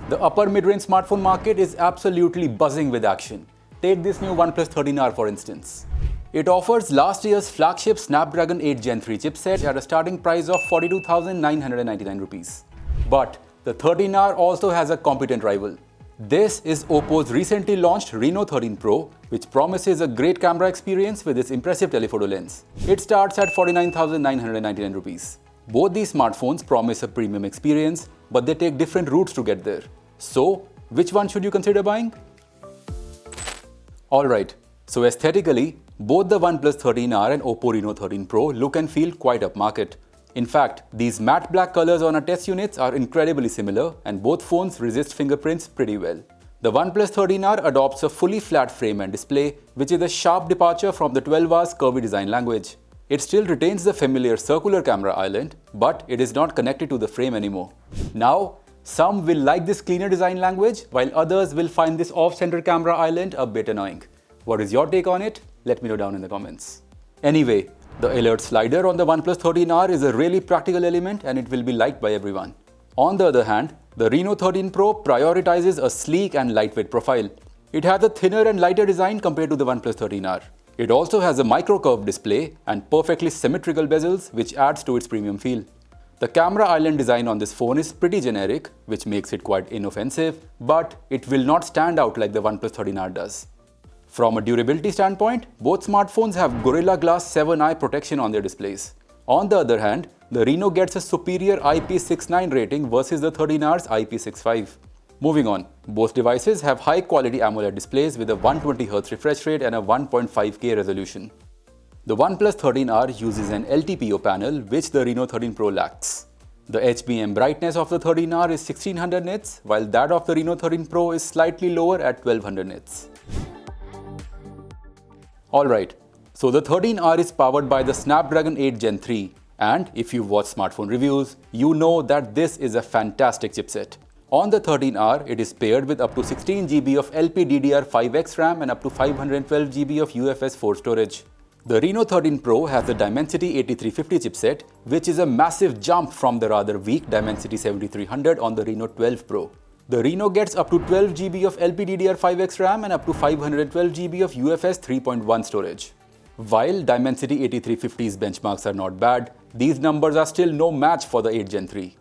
The upper mid-range smartphone market is absolutely buzzing with action. Take this new OnePlus 13R for instance. It offers last year's flagship Snapdragon 8 Gen 3 chipset at a starting price of 42,999 rupees. But the 13R also has a competent rival. This is Oppo's recently launched Reno 13 Pro, which promises a great camera experience with its impressive telephoto lens. It starts at 49,999 rupees. Both these smartphones promise a premium experience, but they take different routes to get there. So, which one should you consider buying? Alright, so aesthetically, both the OnePlus 13R and Oppo Reno 13 Pro look and feel quite upmarket. In fact, these matte black colors on our test units are incredibly similar and both phones resist fingerprints pretty well. The OnePlus 13R adopts a fully flat frame and display, which is a sharp departure from the 12R's curvy design language. It still retains the familiar circular camera island, but it is not connected to the frame anymore. Now, some will like this cleaner design language, while others will find this off-center camera island a bit annoying. What is your take on it? Let me know down in the comments. Anyway, the alert slider on the OnePlus 13R is a really practical element and it will be liked by everyone. On the other hand, the Reno 13 Pro prioritizes a sleek and lightweight profile. It has a thinner and lighter design compared to the OnePlus 13R. It also has a micro-curved display and perfectly symmetrical bezels, which adds to its premium feel. The camera island design on this phone is pretty generic, which makes it quite inoffensive, but it will not stand out like the OnePlus 13R does. From a durability standpoint, both smartphones have Gorilla Glass 7 eye protection on their displays. On the other hand, the Reno gets a superior IP69 rating versus the 13R's IP65. Moving on, both devices have high-quality AMOLED displays with a 120Hz refresh rate and a 1.5K resolution. The OnePlus 13R uses an LTPO panel, which the Reno 13 Pro lacks. The HBM brightness of the 13R is 1600 nits, while that of the Reno 13 Pro is slightly lower at 1200 nits. Alright, so the 13R is powered by the Snapdragon 8 Gen 3, and if you've watched smartphone reviews, you know that this is a fantastic chipset. On the 13R, it is paired with up to 16GB of LPDDR5X RAM and up to 512GB of UFS 4 storage. The Reno 13 Pro has the Dimensity 8350 chipset, which is a massive jump from the rather weak Dimensity 7300 on the Reno 12 Pro. The Reno gets up to 12GB of LPDDR5X RAM and up to 512GB of UFS 3.1 storage. While Dimensity 8350's benchmarks are not bad, these numbers are still no match for the 8 Gen 3.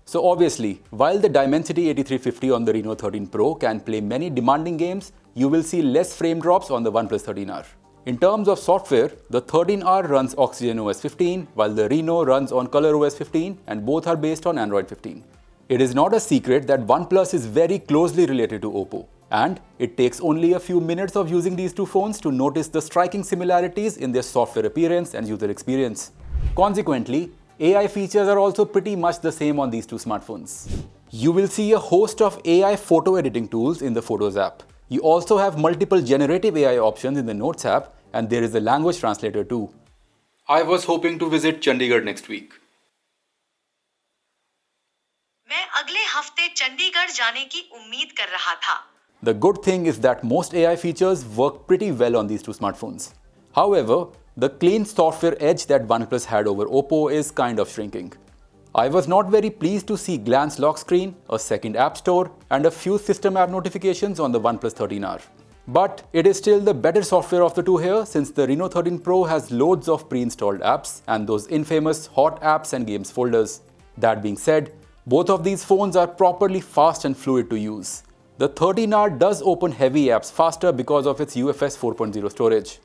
So obviously, while the Dimensity 8350 on the Reno 13 Pro can play many demanding games, you will see less frame drops on the OnePlus 13R. In terms of software, the 13R runs Oxygen OS 15, while the Reno runs on Color OS 15, and both are based on Android 15. It is not a secret that OnePlus is very closely related to Oppo, and it takes only a few minutes of using these two phones to notice the striking similarities in their software appearance and user experience. Consequently, AI features are also pretty much the same on these two smartphones. You will see a host of AI photo editing tools in the Photos app. You also have multiple generative AI options in the Notes app, and there is a language translator too. I was hoping to visit Chandigarh next week. मैं अगले हफ्ते चंडीगढ़ जाने की उम्मीद कर रहा था. The good thing is that most AI features work pretty well on these two smartphones. However, the clean software edge that OnePlus had over Oppo is kind of shrinking. I was not very pleased to see glance lock screen, a second app store, and a few system app notifications on the OnePlus 13R. But it is still the better software of the two here, since the Reno 13 Pro has loads of pre-installed apps and those infamous hot apps and games folders. That being said, both of these phones are properly fast and fluid to use. The 13R does open heavy apps faster because of its UFS 4.0 storage.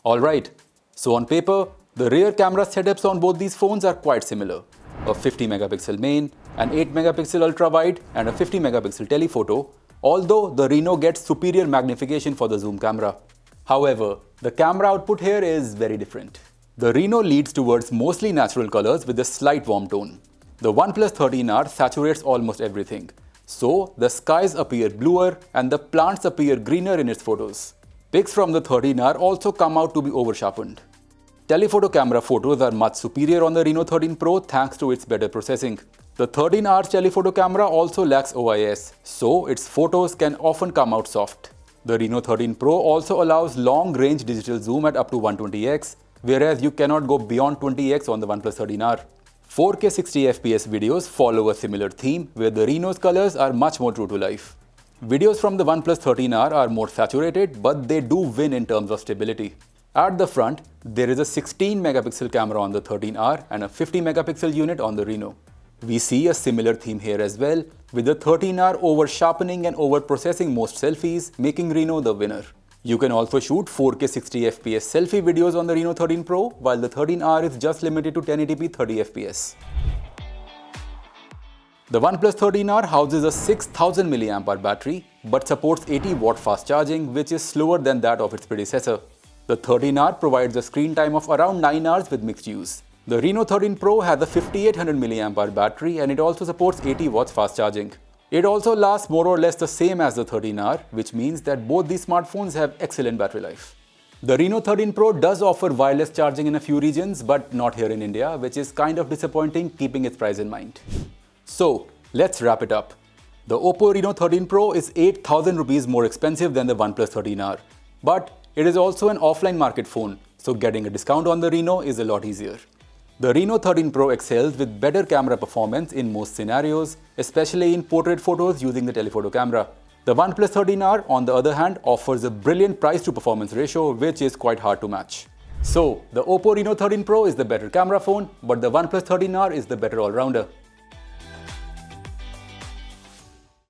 Alright, so on paper, the rear camera setups on both these phones are quite similar. A 50 megapixel main, an 8 megapixel ultra-wide, and a 50 megapixel telephoto, although the Reno gets superior magnification for the zoom camera. However, the camera output here is very different. The Reno leads towards mostly natural colors with a slight warm tone. The OnePlus 13R saturates almost everything, so the skies appear bluer and the plants appear greener in its photos. Pics from the 13R also come out to be over-sharpened. Telephoto camera photos are much superior on the Reno 13 Pro thanks to its better processing. The 13R's telephoto camera also lacks OIS, so its photos can often come out soft. The Reno 13 Pro also allows long-range digital zoom at up to 120x, whereas you cannot go beyond 20x on the OnePlus 13R. 4K 60 FPS videos follow a similar theme where the Reno's colors are much more true to life. Videos from the OnePlus 13R are more saturated, but they do win in terms of stability. At the front, there is a 16 megapixel camera on the 13R and a 50 megapixel unit on the Reno. We see a similar theme here as well, with the 13R over-sharpening and over-processing most selfies, making Reno the winner. You can also shoot 4K 60 FPS selfie videos on the Reno 13 Pro, while the 13R is just limited to 1080p 30 FPS. The OnePlus 13R houses a 6000 mAh battery, but supports 80 watt fast charging, which is slower than that of its predecessor. The 13R provides a screen time of around 9 hours with mixed use. The Reno 13 Pro has a 5800 mAh battery and it also supports 80 watts fast charging. It also lasts more or less the same as the 13R, which means that both these smartphones have excellent battery life. The Reno 13 Pro does offer wireless charging in a few regions, but not here in India, which is kind of disappointing keeping its price in mind. So, let's wrap it up. The Oppo Reno 13 Pro is 8,000 rupees more expensive than the OnePlus 13R. But it is also an offline market phone, so getting a discount on the Reno is a lot easier. The Reno 13 Pro excels with better camera performance in most scenarios, especially in portrait photos using the telephoto camera. The OnePlus 13R, on the other hand, offers a brilliant price-to-performance ratio, which is quite hard to match. So, the Oppo Reno 13 Pro is the better camera phone, but the OnePlus 13R is the better all-rounder.